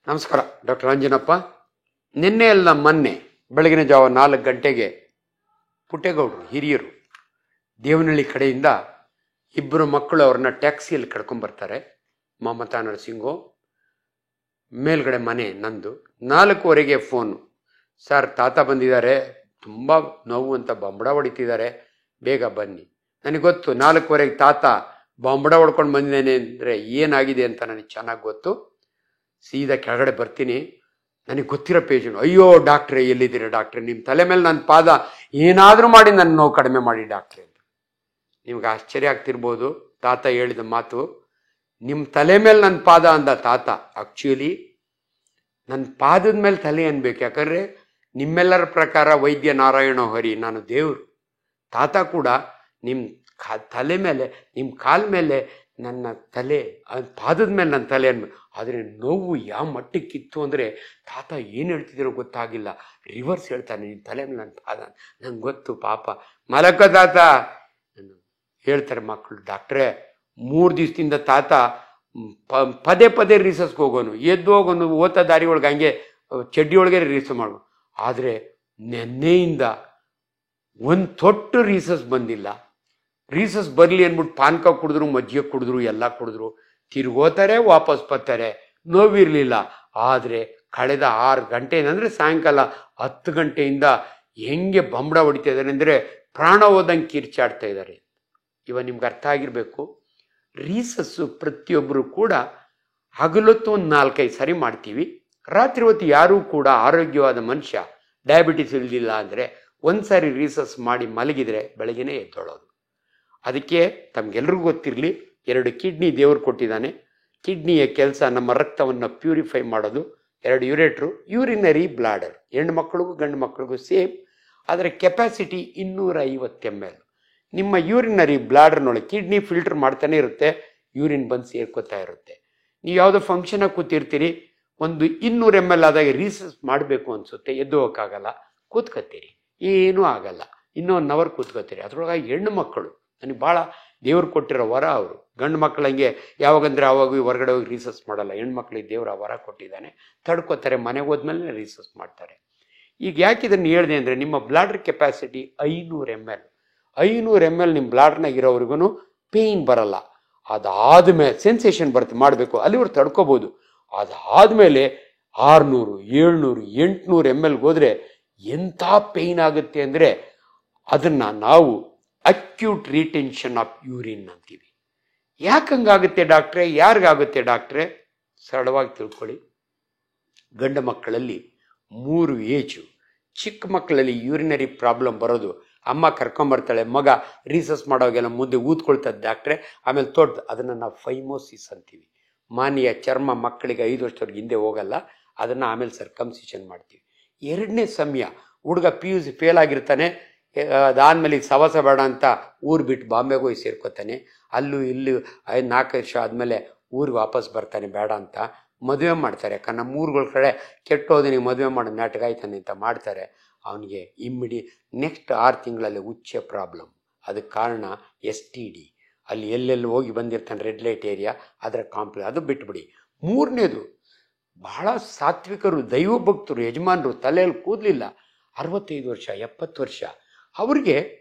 ನಮಸ್ಕಾರ. ಡಾಕ್ಟರ್ ಅಂಜನಪ್ಪ. ನಿನ್ನೆ ಅಲ್ಲ ಮೊನ್ನೆ ಬೆಳಗಿನ ಜಾವ 4 ಗಂಟೆಗೆ ಪುಟ್ಟೇಗೌಡರು ಹಿರಿಯರು ದೇವನಹಳ್ಳಿ ಕಡೆಯಿಂದ 2 ಮಕ್ಕಳು ಅವ್ರನ್ನ ಟ್ಯಾಕ್ಸಿಯಲ್ಲಿ ಕರ್ಕೊಂಬರ್ತಾರೆ. ಮಮತಾ ನರಸಿಂಗೋ ಮೇಲ್ಗಡೆ ಮನೆ ನಂದು. 4:15 ಫೋನು, ಸರ್ ತಾತ ಬಂದಿದ್ದಾರೆ, ತುಂಬ ನೋವು ಅಂತ ಬಂಬಡ ಹೊಡಿತಿದ್ದಾರೆ, ಬೇಗ ಬನ್ನಿ. ನನಗೆ ಗೊತ್ತು 4:15 ತಾತ ಬಂಬಡ ಹೊಡ್ಕೊಂಡು ಬಂದಿದ್ದೇನೆ ಅಂದರೆ ಏನಾಗಿದೆ ಅಂತ ನನಗೆ ಚೆನ್ನಾಗಿ ಗೊತ್ತು. ಸೀದಾ ಕೆಳಗಡೆ ಬರ್ತೀನಿ. ನನಗೆ ಗೊತ್ತಿರೋ ಪೇಷಂಟ್, ಅಯ್ಯೋ ಡಾಕ್ಟ್ರೇ ಎಲ್ಲಿದ್ದೀರಾ ಡಾಕ್ಟ್ರೆ, ನಿಮ್ಮ ತಲೆ ಮೇಲೆ ನನ್ನ ಪಾದ ಏನಾದರೂ ಮಾಡಿ ನನ್ನ ನೋವು ಕಡಿಮೆ ಮಾಡಿ ಡಾಕ್ಟ್ರೆ ಅಂತ. ನಿಮ್ಗೆ ಆಶ್ಚರ್ಯ ಆಗ್ತಿರ್ಬೋದು ತಾತ ಹೇಳಿದ ಮಾತು. ನಿಮ್ಮ ತಲೆ ಮೇಲೆ ನನ್ನ ಪಾದ ಅಂದ ತಾತ. ಆ್ಯಕ್ಚುಲಿ ನನ್ನ ಪಾದದ ಮೇಲೆ ತಲೆ ಅನ್ಬೇಕು, ಯಾಕಂದರೆ ನಿಮ್ಮೆಲ್ಲರ ಪ್ರಕಾರ ವೈದ್ಯ ನಾರಾಯಣ ಹರಿ, ನಾನು ದೇವರು. ತಾತ ಕೂಡ ನಿಮ್ಮ ತಲೆ ಮೇಲೆ, ನಿಮ್ಮ ಕಾಲ ಮೇಲೆ ನನ್ನ ತಲೆ, ಪಾದದ ಮೇಲೆ ನನ್ನ ತಲೆ ಅನ್ಬೇಕು. ಆದರೆ ನೋವು ಯಾವ ಮಟ್ಟಕ್ಕಿತ್ತು ಅಂದರೆ ತಾತ ಏನು ಹೇಳ್ತಿದ್ದೀರೋ ಗೊತ್ತಾಗಿಲ್ಲ, ರಿವರ್ಸ್ ಹೇಳ್ತಾನೆ, ನಿನ್ನ ತಲೆ ಮೇಲೆ ನನ್ನ ಪಾದ. ನಂಗೆ ಗೊತ್ತು ಪಾಪ ಮಲಕ ತಾತ ಹೇಳ್ತಾರೆ ಮಕ್ಕಳು. ಡಾಕ್ಟ್ರೇ 3 ದಿವಸದಿಂದ ತಾತ ಪದೇ ಪದೇ ರಿಸರ್ಸ್ಗೆ ಹೋಗೋನು, ಎದ್ದು ಹೋಗೋನು, ಓತ ದಾರಿ ಒಳಗೆ ಹಂಗೆ ಚಡ್ಡಿ ಒಳಗೆ ರಿಸರ್ಚ್ ಮಾಡೋನು. ಆದರೆ ನೆನ್ನೆಯಿಂದ ಒಂದು ತೊಟ್ಟು ರಿಸರ್ಚ್ ಬಂದಿಲ್ಲ. ರಿಸರ್ಚ್ ಬರಲಿ ಅಂದ್ಬಿಟ್ಟು ಪಾನಕ ಕುಡಿದ್ರು, ಮಜ್ಜಿಗೆ ಕುಡಿದ್ರು, ಎಲ್ಲ ಕುಡಿದ್ರು, ತಿರ್ಗೋತಾರೆ, ವಾಪಸ್ ಬರ್ತಾರೆ, ನೋವಿರಲಿಲ್ಲ. ಆದರೆ ಕಳೆದ 6 ಗಂಟೆ ಅಂದರೆ ಸಾಯಂಕಾಲ 10 ಗಂಟೆಯಿಂದ ಹೆಂಗೆ ಬಂಬಡ ಹೊಡಿತಾ ಇದ್ದಾರೆ ಅಂದರೆ ಪ್ರಾಣ ಹೋದಂಗೆ ಕಿರ್ಚಾಡ್ತಾ ಇದ್ದಾರೆ. ಇವಾಗ ನಿಮ್ಗೆ ಅರ್ಥ ಆಗಿರಬೇಕು, ರೀಸಸ್ಸು ಪ್ರತಿಯೊಬ್ಬರು ಕೂಡ ಹಗಲೊತ್ತು ಒಂದು 4-5 ಸರಿ ಮಾಡ್ತೀವಿ. ರಾತ್ರಿ ಹೊತ್ತು ಯಾರೂ ಕೂಡ ಆರೋಗ್ಯವಾದ ಮನುಷ್ಯ ಡಯಾಬಿಟಿಸ್ ಇಲ್ದಿಲ್ಲ ಅಂದರೆ ಒಂದು ಸಾರಿ ರೀಸಸ್ ಮಾಡಿ ಮಲಗಿದರೆ ಬೆಳಗ್ಗೆನೇ ಎದ್ದೊಳೋದು. ಅದಕ್ಕೆ ತಮಗೆಲ್ರಿಗೂ ಗೊತ್ತಿರಲಿ, 2 ಕಿಡ್ನಿ ದೇವರು ಕೊಟ್ಟಿದ್ದಾನೆ. ಕಿಡ್ನಿಯ ಕೆಲಸ ನಮ್ಮ ರಕ್ತವನ್ನು ಪ್ಯೂರಿಫೈ ಮಾಡೋದು. 2 ಯುರೇಟ್ರು, ಯೂರಿನರಿ ಬ್ಲಾಡರ್, ಹೆಣ್ಣು ಮಕ್ಕಳಿಗೂ ಗಂಡು ಮಕ್ಕಳಿಗೂ ಸೇಮ್. ಆದರೆ ಕೆಪಾಸಿಟಿ 250 ml. ನಿಮ್ಮ ಯೂರಿನರಿ ಬ್ಲಾಡರ್ನೊಳಗೆ ಕಿಡ್ನಿ ಫಿಲ್ಟರ್ ಮಾಡ್ತಾನೆ ಇರುತ್ತೆ, ಯೂರಿನ್ ಬಂದು ಸೇರ್ಕೋತಾ ಇರುತ್ತೆ. ನೀವು ಯಾವುದೋ ಫಂಕ್ಷನಾಗಿ ಕೂತಿರ್ತೀರಿ, ಒಂದು 200 ml ಆದಾಗ ರೀಸಸ್ ಮಾಡಬೇಕು ಅನಿಸುತ್ತೆ, ಎದ್ದು ಹೋಗೋಕ್ಕಾಗಲ್ಲ, ಕೂತ್ಕೋತೀರಿ, ಏನೂ ಆಗಲ್ಲ, ಇನ್ನೂ 1 ಅವರ್ ಕೂತ್ಕೋತೀರಿ. ಅದರೊಳಗಾಗಿ ಹೆಣ್ಣು ಮಕ್ಕಳು ನನಗೆ ಭಾಳ ದೇವ್ರು ಕೊಟ್ಟಿರೋ ವರ. ಅವರು ಗಂಡು ಮಕ್ಕಳಂಗೆ ಯಾವಾಗಂದರೆ ಆವಾಗ ಹೊರಗಡೆ ಹೋಗಿ ರೀಸರ್ಚ್ ಮಾಡಲ್ಲ, ಹೆಣ್ಮಕ್ಳಿಗೆ ದೇವ್ರು ಆ ವರ ಕೊಟ್ಟಿದ್ದಾನೆ, ತಡ್ಕೋತಾರೆ, ಮನೆಗೆ ಹೋದ್ಮೇಲೆ ರೀಸರ್ಚ್ ಮಾಡ್ತಾರೆ. ಈಗ ಯಾಕೆ ಇದನ್ನು ಹೇಳಿದೆ ಅಂದರೆ, ನಿಮ್ಮ ಬ್ಲಾಡರ್ ಕೆಪಾಸಿಟಿ 500 ml. 500 ml ನಿಮ್ಮ ಬ್ಲಾಡರ್ನಾಗ ಇರೋವ್ರಿಗೂ ಪೇಯ್ನ್ ಬರಲ್ಲ. ಅದಾದಮೇಲೆ ಸೆನ್ಸೇಷನ್ ಬರುತ್ತೆ, ಮಾಡಬೇಕು, ಅಲ್ಲಿವ್ರು ತಡ್ಕೋಬೋದು. ಅದಾದಮೇಲೆ 600, 700, 800 ml ಹೋದರೆ ಎಂಥ ಪೇಯ್ನ್ ಆಗುತ್ತೆ ಅಂದರೆ ಅದನ್ನು ನಾವು ಅಕ್ಯೂಟ್ ರಿಟೆನ್ಷನ್ ಆಫ್ ಯೂರಿನ್ ಅಂತೀವಿ. ಯಾಕೆ ಹಂಗಾಗುತ್ತೆ ಡಾಕ್ಟ್ರೆ, ಯಾರಿಗಾಗುತ್ತೆ ಡಾಕ್ಟ್ರೆ? ಸರಳವಾಗಿ ತಿಳ್ಕೊಳ್ಳಿ. ಗಂಡು ಮಕ್ಕಳಲ್ಲಿ 3 ಏಜು. ಚಿಕ್ಕ ಮಕ್ಕಳಲ್ಲಿ ಯೂರಿನರಿ ಪ್ರಾಬ್ಲಮ್ ಬರೋದು, ಅಮ್ಮ ಕರ್ಕೊಂಬರ್ತಾಳೆ, ಮಗ ರೀಸರ್ಚ್ ಮಾಡೋಗೆಲ್ಲ ಮುಂದೆ ಊದ್ಕೊಳ್ತದೆ ಡಾಕ್ಟ್ರೆ, ಆಮೇಲೆ ಅದನ್ನು ನಾವು ಫೈಮೋಸಿಸ್ ಅಂತೀವಿ. ಮಾನಿಯ ಚರ್ಮ ಮಕ್ಕಳಿಗೆ 5 ವರ್ಷದವ್ರಿಗೆ ಹಿಂದೆ ಹೋಗಲ್ಲ, ಅದನ್ನು ಆಮೇಲೆ ಸರ್ಕಮ್ಸಿಷನ್ ಮಾಡ್ತೀವಿ. 2ನೇ ಸಮಯ, ಹುಡುಗ PUC ಫೇಲ್ ಆಗಿರ್ತಾನೆ, ಅದಾದಮೇಲೆ ಸವಾಸ ಬೇಡ ಅಂತ ಊರು ಬಿಟ್ಟು ಬಾಂಬೆಗೆ ಹೋಗಿ ಸೇರ್ಕೋತಾನೆ. ಅಲ್ಲೂ ಇಲ್ಲೂ 4 ವರ್ಷ ಆದಮೇಲೆ ಊರಿಗೆ ವಾಪಸ್ ಬರ್ತಾನೆ ಬೇಡ ಅಂತ. ಮದುವೆ ಮಾಡ್ತಾರೆ, ಯಾಕಂದ್ರೆ ನಮ್ಮ ಊರುಗಳ ಕಡೆ ಕೆಟ್ಟೋದನಿಗೆ ಮದುವೆ ಮಾಡೋ ನಾಟಕ ಆಯ್ತಾನೆ ಅಂತ ಮಾಡ್ತಾರೆ. ಅವನಿಗೆ ನೆಕ್ಸ್ಟ್ 6 ತಿಂಗಳಲ್ಲಿ ಉಚ್ಚ ಪ್ರಾಬ್ಲಮ್. ಅದಕ್ಕೆ ಕಾರಣ STD. ಅಲ್ಲಿ ಎಲ್ಲೆಲ್ಲಿ ಹೋಗಿ ಬಂದಿರ್ತಾನೆ, ರೆಡ್ ಲೈಟ್ ಏರಿಯಾ, ಅದರ ಅದು ಬಿಟ್ಬಿಡಿ. 3ನೇದು, ಬಹಳ ಸಾತ್ವಿಕರು, ದೈವಭಕ್ತರು, ಯಜಮಾನರು, ತಲೆಯಲ್ಲಿ ಕೂದಲಿಲ್ಲ, 65 ವರ್ಷ 70 ವರ್ಷ, ಅವ್ರಿಗೆ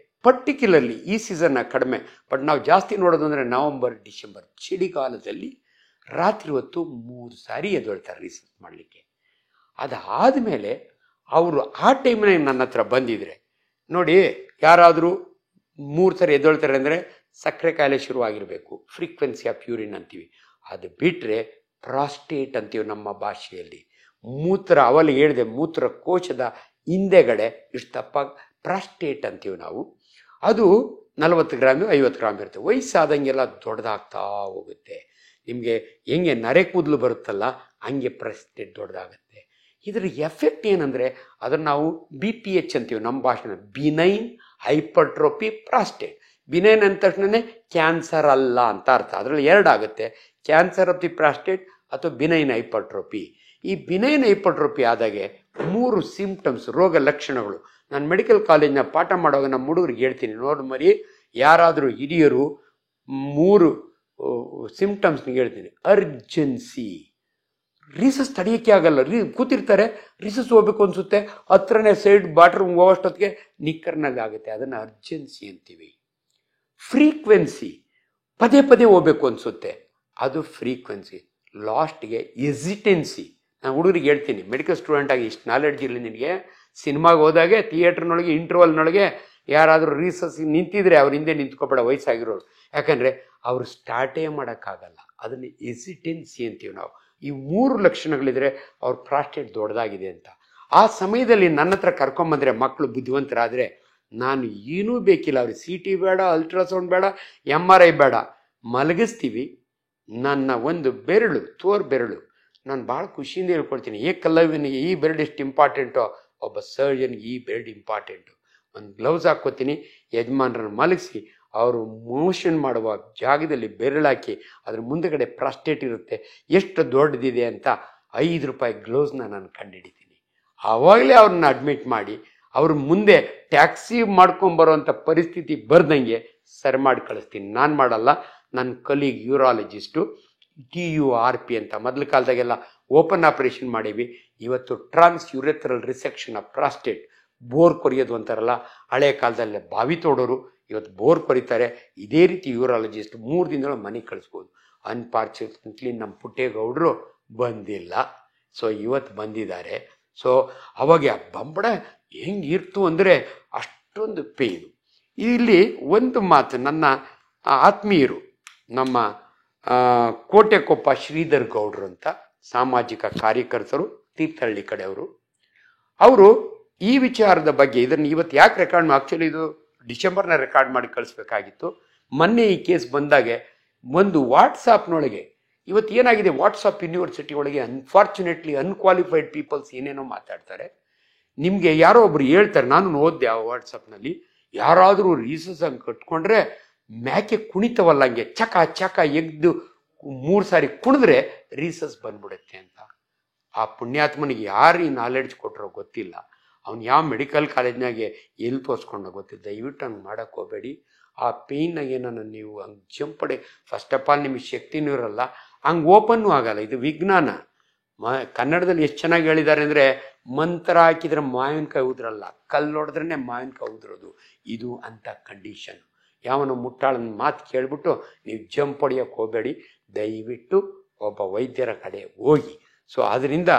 ಪರ್ಟಿಕ್ಯುಲರ್ಲಿ ಈ ಸೀಸನ್ನ ಕಡಿಮೆ, ಬಟ್ ನಾವು ಜಾಸ್ತಿ ನೋಡೋದು ಅಂದರೆ ನವಂಬರ್, ಡಿಸೆಂಬರ್, ಚಳಿಗಾಲದಲ್ಲಿ ರಾತ್ರಿ ಹೊತ್ತು 3 ಸಾರಿ ಎದ್ದೇಳ್ತಾರೆ ರಿಸರ್ಚ್ ಮಾಡಲಿಕ್ಕೆ. ಅದಾದಮೇಲೆ ಅವರು ಆ ಟೈಮ್ನಾಗ ನನ್ನ ಹತ್ರ ಬಂದಿದ್ರೆ ನೋಡಿ, ಯಾರಾದರೂ 3 ಸಾರಿ ಎದ್ದೇಳ್ತಾರೆ ಅಂದರೆ ಸಕ್ಕರೆ ಕಾಯಿಲೆ ಶುರುವಾಗಿರಬೇಕು, ಫ್ರೀಕ್ವೆನ್ಸಿ ಆಫ್ ಯೂರಿನ್ ಅಂತೀವಿ. ಅದು ಬಿಟ್ಟರೆ ಪ್ರಾಸ್ಟೇಟ್ ಅಂತೀವಿ ನಮ್ಮ ಭಾಷೆಯಲ್ಲಿ. ಅವಲ್ಲಿ ಹೇಳಿದೆ, ಮೂತ್ರಕೋಶದ ಹಿಂದೆಗಡೆ ಇಷ್ಟು ತಪ್ಪ ಪ್ರಾಸ್ಟೇಟ್ ಅಂತೀವಿ ನಾವು. ಅದು 40 ಗ್ರಾಮ್ 50 ಗ್ರಾಮ್ ಇರುತ್ತೆ. ವಯಸ್ಸಾದಂಗೆಲ್ಲ ದೊಡ್ಡದಾಗ್ತಾ ಹೋಗುತ್ತೆ. ನಿಮಗೆ ಹೆಂಗೆ ನರೆ ಕೂದಲು ಬರುತ್ತಲ್ಲ, ಹಂಗೆ ಪ್ರಾಸ್ಟೇಟ್ ದೊಡ್ಡದಾಗುತ್ತೆ. ಇದರ ಎಫೆಕ್ಟ್ ಏನಂದರೆ ಅದನ್ನು ನಾವು BPH ಅಂತೀವಿ ನಮ್ಮ ಭಾಷೆನ, ಬಿನೈನ್ ಹೈಪರ್ಟ್ರೋಪಿ ಪ್ರಾಸ್ಟೇಟ್. ಬಿನೈನ್ ಅಂದ ತಕ್ಷಣವೇ ಕ್ಯಾನ್ಸರ್ ಅಲ್ಲ ಅಂತ ಅರ್ಥ. ಅದರಲ್ಲಿ 2 ಆಗುತ್ತೆ, ಕ್ಯಾನ್ಸರ್ ಆಫ್ ದಿ ಪ್ರಾಸ್ಟೇಟ್ ಅಥವಾ ಬಿನೈನ್ ಹೈಪರ್ಟ್ರೋಪಿ. ಈ ಬಿನೈನ್ ಹೈಪರ್ಟ್ರೋಪಿ ಆದಾಗೆ 3 ಸಿಂಪ್ಟಮ್ಸ್, ರೋಗ ಲಕ್ಷಣಗಳು. ನಾನು ಮೆಡಿಕಲ್ ಕಾಲೇಜ್ನ ಪಾಠ ಮಾಡುವಾಗ ನಮ್ಮ ಹುಡುಗರಿಗೆ ಹೇಳ್ತೀನಿ, ನೋಡಿ ಮರಿ, ಯಾರಾದರೂ ಹಿರಿಯರು 3 ಸಿಂಪ್ಟಮ್ಸ್ನಿಗೆ ಹೇಳ್ತೀನಿ. ಅರ್ಜೆನ್ಸಿ, ರೀಸಸ್ ತಡೆಯೋಕ್ಕೆ ಆಗಲ್ಲ. ಕೂತಿರ್ತಾರೆ, ರೀಸಸ್ ಹೋಗ್ಬೇಕು ಅನ್ಸುತ್ತೆ, ಹತ್ರನೇ ಸೈಡ್ ಬಾತ್ರೂಮ್ ಹೋಗೋಷ್ಟೊತ್ತಿಗೆ ನಿಕ್ಕರ್ನಲ್ಲಿ ಆಗುತ್ತೆ. ಅದನ್ನು ಅರ್ಜೆನ್ಸಿ ಅಂತೀವಿ. ಫ್ರೀಕ್ವೆನ್ಸಿ, ಪದೇ ಪದೇ ಹೋಗ್ಬೇಕು ಅನ್ಸುತ್ತೆ, ಅದು ಫ್ರೀಕ್ವೆನ್ಸಿ. ಲಾಸ್ಟ್ಗೆ ಎಸಿಟೆನ್ಸಿ. ನಾನು ಹುಡುಗರಿಗೆ ಹೇಳ್ತೀನಿ, ಮೆಡಿಕಲ್ ಸ್ಟೂಡೆಂಟ್ ಆಗಿ ಇಷ್ಟು ನಾಲೆಡ್ಜ್ ಇರಲಿ ನಿನಗೆ, ಸಿನಿಮಾಗೆ ಹೋದಾಗೆ ಥಿಯೇಟ್ರ್ನೊಳಗೆ ಇಂಟರ್ವಲ್ನೊಳಗೆ ಯಾರಾದರೂ ರೀಸಸ್ ನಿಂತಿದ್ರೆ ಅವ್ರ ಹಿಂದೆ ನಿಂತ್ಕೊಬೇಡ, ವಯಸ್ಸಾಗಿರೋರು. ಯಾಕಂದರೆ ಅವರು ಸ್ಟಾರ್ಟೇ ಮಾಡೋಕ್ಕಾಗಲ್ಲ. ಅದನ್ನು ಎಸಿಟೆನ್ಸಿ ಅಂತೀವಿ ನಾವು. ಈ 3 ಲಕ್ಷಣಗಳಿದ್ರೆ ಅವ್ರ ಪ್ರಾಸ್ಟೇಟ್ ದೊಡ್ಡದಾಗಿದೆ ಅಂತ. ಆ ಸಮಯದಲ್ಲಿ ನನ್ನ ಹತ್ರ ಕರ್ಕೊಂಬಂದರೆ ಮಕ್ಕಳು ಬುದ್ಧಿವಂತರಾದರೆ, ನಾನು ಏನೂ ಬೇಕಿಲ್ಲ, ಅವ್ರಿಗೆ CT ಬೇಡ, ಅಲ್ಟ್ರಾಸೌಂಡ್ ಬೇಡ, MRI ಬೇಡ, ಮಲಗಿಸ್ತೀವಿ. ನನ್ನ ಒಂದು ಬೆರಳು, ತೋರ್ ಬೆರಳು, ನಾನು ಭಾಳ ಖುಷಿಯಿಂದ ಹೇಳ್ಕೊಳ್ತೀನಿ, ಏಕಲವ್ಯನಿಗೆ ಈ ಬೆರಳು ಎಷ್ಟು ಇಂಪಾರ್ಟೆಂಟೋ ಒಬ್ಬ ಸರ್ಜನ್ಗೆ ಈ ಬೆರಳು ಇಂಪಾರ್ಟೆಂಟು. ಒಂದು ಗ್ಲೌಸ್ ಹಾಕ್ಕೋತೀನಿ, ಯಜಮಾನ್ರನ್ನು ಮಲಗಿಸಿ ಅವರು ಮೋಷನ್ ಮಾಡುವ ಜಾಗದಲ್ಲಿ ಬೆರಳಾಕಿ ಅದ್ರ ಮುಂದೆಗಡೆ ಪ್ರಾಸ್ಟೇಟ್ ಇರುತ್ತೆ, ಎಷ್ಟು ದೊಡ್ಡದಿದೆ ಅಂತ ₹5 ಗ್ಲೌಸ್ನ ನಾನು ಕಂಡುಹಿಡಿತೀನಿ. ಆವಾಗಲೇ ಅವ್ರನ್ನ ಅಡ್ಮಿಟ್ ಮಾಡಿ ಅವ್ರ ಮುಂದೆ ಟ್ಯಾಕ್ಸಿ ಮಾಡ್ಕೊಂಬರೋಂಥ ಪರಿಸ್ಥಿತಿ ಬರ್ದಂಗೆ ಸರಿ ಮಾಡಿ ಕಳಿಸ್ತೀನಿ. ನಾನು ಮಾಡಲ್ಲ, ನನ್ನ ಕಲೀಗ್ ಯೂರಾಲಜಿಸ್ಟು, TURP ಅಂತ. ಮೊದಲ ಕಾಲದಾಗೆಲ್ಲ ಓಪನ್ ಆಪರೇಷನ್ ಮಾಡೀವಿ, ಇವತ್ತು ಟ್ರಾನ್ಸ್ ಯುರೆಥ್ರಲ್ ರಿಸೆಕ್ಷನ್ ಆಫ್ ಪ್ರಾಸ್ಟೇಟ್, ಬೋರ್ ಕೊರಿಯೋದು ಅಂತಾರಲ್ಲ, ಹಳೆ ಕಾಲದಲ್ಲೇ ಬಾವಿ ತೋಡೋರು ಇವತ್ತು ಬೋರ್ ಕೊರಿತಾರೆ. ಇದೇ ರೀತಿ ಯೂರಾಲಜಿಸ್ಟ್ 3 ದಿನದೊಳಗೆ ಮನೆಗೆ ಕಳಿಸ್ಬೋದು. ಅನ್ಫಾರ್ಚುನೇಟ್ಲಿ ನಮ್ಮ ಪುಟ್ಟೇಗೌಡರು ಬಂದಿಲ್ಲ, ಸೊ ಇವತ್ತು ಬಂದಿದ್ದಾರೆ. ಸೊ ಅವಾಗ ಬಂಬಡ ಹೆಂಗಿರ್ತು ಅಂದರೆ ಅಷ್ಟೊಂದು ಪೇಯ್ನು. ಇಲ್ಲಿ ಒಂದು ಮಾತು, ನನ್ನ ಆತ್ಮೀಯರು ನಮ್ಮ ಕೋಟೆಕೊಪ್ಪ ಶ್ರೀಧರ್ ಗೌಡ್ರು ಅಂತ ಸಾಮಾಜಿಕ ಕಾರ್ಯಕರ್ತರು, ತೀರ್ಥಹಳ್ಳಿ ಕಡೆಯವರು, ಅವರು ಈ ವಿಚಾರದ ಬಗ್ಗೆ ಇದನ್ನು ಇವತ್ತು ಯಾಕೆ ರೆಕಾರ್ಡ್, ಆ್ಯಕ್ಚುಲಿ ಇದು ಡಿಸೆಂಬರ್ನ ರೆಕಾರ್ಡ್ ಮಾಡಿ ಕಳಿಸ್ಬೇಕಾಗಿತ್ತು. ಮೊನ್ನೆ ಈ ಕೇಸ್ ಬಂದಾಗೆ ಒಂದು ವಾಟ್ಸಾಪ್ನೊಳಗೆ, ಇವತ್ತು ಏನಾಗಿದೆ, ವಾಟ್ಸಾಪ್ ಯೂನಿವರ್ಸಿಟಿ ಒಳಗೆ ಅನ್ಫಾರ್ಚುನೇಟ್ಲಿ ಅನ್ಕ್ವಾಲಿಫೈಡ್ ಪೀಪಲ್ಸ್ ಏನೇನೋ ಮಾತಾಡ್ತಾರೆ. ನಿಮಗೆ ಯಾರೋ ಒಬ್ರು ಹೇಳ್ತಾರೆ, ನಾನು ಓದಿದೆ ಆ ವಾಟ್ಸಪ್ನಲ್ಲಿ, ಯಾರಾದರೂ ರೀಸಸ್ ಹಂಗೆ ಕಟ್ಕೊಂಡ್ರೆ ಮ್ಯಾಕೆ ಕುಣಿತವಲ್ಲ, ಹಂಗೆ ಚಕ ಚಕ ಎಗ್ದು 3 ಸಾರಿ ಕುಣಿದ್ರೆ ರೀಸಸ್ ಬಂದ್ಬಿಡುತ್ತೆ ಅಂತ. ಆ ಪುಣ್ಯಾತ್ಮನಿಗೆ ಯಾರು ಈ ನಾಲೆಡ್ಜ್ ಕೊಟ್ಟರೋ ಗೊತ್ತಿಲ್ಲ, ಅವ್ನು ಯಾವ ಮೆಡಿಕಲ್ ಕಾಲೇಜ್ನಾಗೆ ಎಲ್ಲಿ ತೋರಿಸ್ಕೊಂಡೋ ಗೊತ್ತಿಲ್ಲ. ದಯವಿಟ್ಟು ಹಂಗೆ ಮಾಡೋಕ್ಕೆ ಹೋಗಬೇಡಿ. ಆ ಪೇಯ್ನಾಗ ಏನನ್ನ ನೀವು ಹಂಗೆ ಜಂಪಡೆ, ಫಸ್ಟ್ ಆಫ್ ಆಲ್ ನಿಮಗೆ ಶಕ್ತಿನೂ ಇರಲ್ಲ, ಹಂಗೆ ಓಪನ್ನೂ ಆಗಲ್ಲ. ಇದು ವಿಜ್ಞಾನ. ಕನ್ನಡದಲ್ಲಿ ಎಷ್ಟು ಚೆನ್ನಾಗಿ ಹೇಳಿದ್ದಾರೆ ಅಂದರೆ, ಮಂತ್ರ ಹಾಕಿದ್ರೆ ಮಾವಿನಕಾಯಿ ಉದ್ರಲ್ಲ, ಕಲ್ಲು ಹೊಡೆದ್ರೇ ಮಾವಿನಕಾಯಿ ಉದ್ರೋದು, ಇದು ಅಂಥ ಕಂಡೀಷನ್. ಯಾವನು ಮುಟ್ಟಾಳನ ಮಾತು ಕೇಳಿಬಿಟ್ಟು ನೀವು ಜಂಪ್ ಹೊಡೆಯೋಕ್ಕೆ ಹೋಗಬೇಡಿ, ದಯವಿಟ್ಟು ಒಬ್ಬ ವೈದ್ಯರ ಕಡೆ ಹೋಗಿ. ಸೊ ಅದರಿಂದ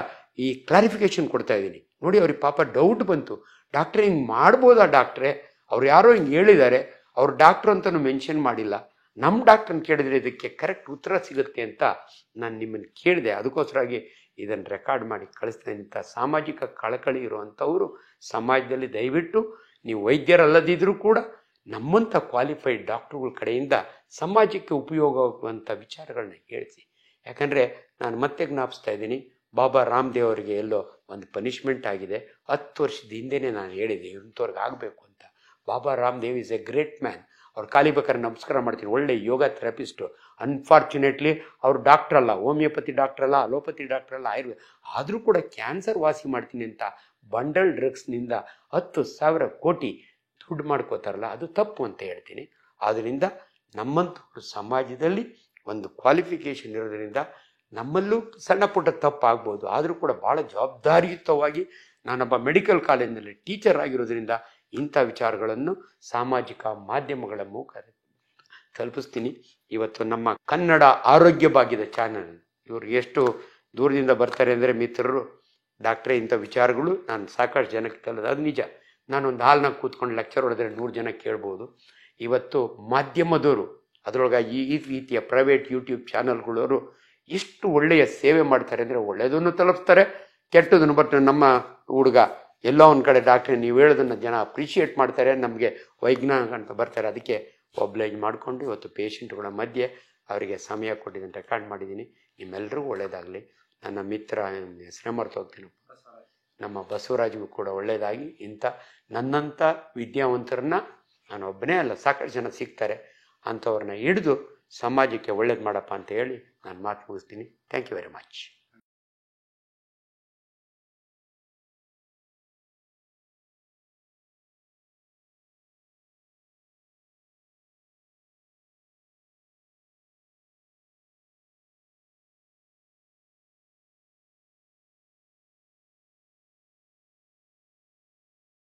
ಈ ಕ್ಲಾರಿಫಿಕೇಶನ್ ಕೊಡ್ತಾ ಇದ್ದೀನಿ. ನೋಡಿ, ಅವ್ರಿಗೆ ಪಾಪ ಡೌಟ್ ಬಂತು, ಡಾಕ್ಟ್ರೇ ಹಿಂಗೆ ಮಾಡ್ಬೋದಾ ಡಾಕ್ಟ್ರೇ, ಅವ್ರು ಯಾರೋ ಹಿಂಗೆ ಹೇಳಿದ್ದಾರೆ, ಅವ್ರು ಡಾಕ್ಟ್ರು ಅಂತಲೂ ಮೆನ್ಷನ್ ಮಾಡಿಲ್ಲ, ನಮ್ಮ ಡಾಕ್ಟ್ರನ್ನ ಕೇಳಿದ್ರೆ ಇದಕ್ಕೆ ಕರೆಕ್ಟ್ ಉತ್ತರ ಸಿಗುತ್ತೆ ಅಂತ ನಾನು ನಿಮ್ಮನ್ನು ಕೇಳಿದೆ. ಅದಕ್ಕೋಸ್ಕರಾಗಿ ಇದನ್ನು ರೆಕಾರ್ಡ್ ಮಾಡಿ ಕಳಿಸ್ತಾ. ಇಂಥ ಸಾಮಾಜಿಕ ಕಳಕಳಿ ಇರುವಂಥವರು ಸಮಾಜದಲ್ಲಿ ದಯವಿಟ್ಟು ನೀವು ವೈದ್ಯರಲ್ಲದಿದ್ದರೂ ಕೂಡ ನಮ್ಮಂಥ ಕ್ವಾಲಿಫೈಡ್ ಡಾಕ್ಟ್ರುಗಳ ಕಡೆಯಿಂದ ಸಮಾಜಕ್ಕೆ ಉಪಯೋಗವಾಗುವಂಥ ವಿಚಾರಗಳನ್ನ ಹೇಳಿಸಿ. ಯಾಕಂದರೆ ನಾನು ಮತ್ತೆ ಜ್ಞಾಪಿಸ್ತಾ ಇದ್ದೀನಿ, ಬಾಬಾ ರಾಮದೇವ್ ಅವರಿಗೆ ಎಲ್ಲೋ ಒಂದು ಪನಿಷ್ಮೆಂಟ್ ಆಗಿದೆ. 10 ವರ್ಷದ ಹಿಂದೆನೇ ನಾನು ಹೇಳಿದೆ ಇಂಥವ್ರಿಗೆ ಆಗಬೇಕು ಅಂತ. Baba Ramdev is a great man. ಅವ್ರು ಖಾಲಿ ಬೇಕಾದ್ರೆ ನಮಸ್ಕಾರ ಮಾಡ್ತೀನಿ, ಒಳ್ಳೆ ಯೋಗ ಥೆರಪಿಸ್ಟು. ಅನ್ಫಾರ್ಚುನೇಟ್ಲಿ ಅವ್ರು ಡಾಕ್ಟ್ರಲ್ಲ, ಹೋಮಿಯೋಪತಿ ಡಾಕ್ಟ್ರಲ್ಲ, ಅಲೋಪತಿ ಡಾಕ್ಟ್ರಲ್ಲ, ಆಯುರ್ವೇದ, ಆದರೂ ಕೂಡ ಕ್ಯಾನ್ಸರ್ ವಾಸಿ ಮಾಡ್ತೀನಿ ಅಂತ ಬಂಡಲ್ ಡ್ರಗ್ಸ್ನಿಂದ 10,000 ಕೋಟಿ ದುಡ್ಡು ಮಾಡ್ಕೋತಾರಲ್ಲ, ಅದು ತಪ್ಪು ಅಂತ ಹೇಳ್ತೀನಿ. ಆದ್ದರಿಂದ ನಮ್ಮಂಥವ್ರು ಸಮಾಜದಲ್ಲಿ ಒಂದು ಕ್ವಾಲಿಫಿಕೇಷನ್ ಇರೋದ್ರಿಂದ ನಮ್ಮಲ್ಲೂ ಸಣ್ಣ ಪುಟ್ಟ ತಪ್ಪು ಆಗ್ಬೋದು, ಆದರೂ ಕೂಡ ಭಾಳ ಜವಾಬ್ದಾರಿಯುತವಾಗಿ ನಾನೊಬ್ಬ ಮೆಡಿಕಲ್ ಕಾಲೇಜಿನಲ್ಲಿ ಟೀಚರ್ ಆಗಿರೋದ್ರಿಂದ ಇಂಥ ವಿಚಾರಗಳನ್ನು ಸಾಮಾಜಿಕ ಮಾಧ್ಯಮಗಳ ಮೂಲಕ ತಲುಪಿಸ್ತೀನಿ. ಇವತ್ತು ನಮ್ಮ ಕನ್ನಡ ಆರೋಗ್ಯ ಭಾಗ್ಯದ ಚಾನಲ್ ಇವರು ಎಷ್ಟು ದೂರದಿಂದ ಬರ್ತಾರೆ ಅಂದರೆ ಮಿತ್ರರು, ಡಾಕ್ಟ್ರೇ ಇಂಥ ವಿಚಾರಗಳು ನಾನು ಸಾಕಷ್ಟು ಜನಕ್ಕೆ ತಲುಪೋದು, ಅದು ನಿಜ. ನಾನೊಂದು ಹಾಲ್ನಾಗ ಕೂತ್ಕೊಂಡು ಲೆಕ್ಚರ್ ಹೊಡೆದ್ರೆ 100 ಜನ ಕೇಳ್ಬೋದು. ಇವತ್ತು ಮಾಧ್ಯಮದವರು, ಅದರೊಳಗೆ ಈ ರೀತಿಯ ಪ್ರೈವೇಟ್ ಯೂಟ್ಯೂಬ್ ಚಾನಲ್ಗಳವರು ಎಷ್ಟು ಒಳ್ಳೆಯ ಸೇವೆ ಮಾಡ್ತಾರೆ ಅಂದರೆ, ಒಳ್ಳೆಯದನ್ನು ತಲುಪಿಸ್ತಾರೆ, ಕೆಟ್ಟದನ್ನು. ಬಟ್ ನಮ್ಮ ಹುಡುಗ ಎಲ್ಲೋ ಒಂದು ಕಡೆ ಡಾಕ್ಟ್ರೆ ನೀವು ಹೇಳೋದನ್ನು ಜನ ಅಪ್ರಿಷಿಯೇಟ್ ಮಾಡ್ತಾರೆ, ನಮಗೆ ವೈಜ್ಞಾನಿಕ ಅಂತ ಬರ್ತಾರೆ. ಅದಕ್ಕೆ ಒಬ್ಲೈಜ್ ಮಾಡಿಕೊಂಡು ಇವತ್ತು ಪೇಷಂಟ್ಗಳ ಮಧ್ಯೆ ಅವರಿಗೆ ಸಮಯ ಕೊಟ್ಟಿದ್ದೀನಿ, ರೆಕಾರ್ಡ್ ಮಾಡಿದ್ದೀನಿ. ನಿಮ್ಮೆಲ್ಲರಿಗೂ ಒಳ್ಳೆಯದಾಗಲಿ. ನನ್ನ ಮಿತ್ರ ಹೆಸರೇ ಮರ್ತು ಹೋಗ್ತೀನಿ, ನಮ್ಮ ಬಸವರಾಜ್ಗೂ ಕೂಡ ಒಳ್ಳೆಯದಾಗಿ. ಇಂಥ ನನ್ನಂಥ ವಿದ್ಯಾವಂತರನ್ನ ನಾನು ಒಬ್ಬನೇ ಅಲ್ಲ, ಸಾಕಷ್ಟು ಜನ ಸಿಗ್ತಾರೆ, ಅಂಥವ್ರನ್ನ ಹಿಡಿದು ಸಮಾಜಕ್ಕೆ ಒಳ್ಳೇದು ಮಾಡಪ್ಪ ಅಂತ ಹೇಳಿ ನಾನು ಮಾತು ಮುಗಿಸ್ತೀನಿ. Thank you very much.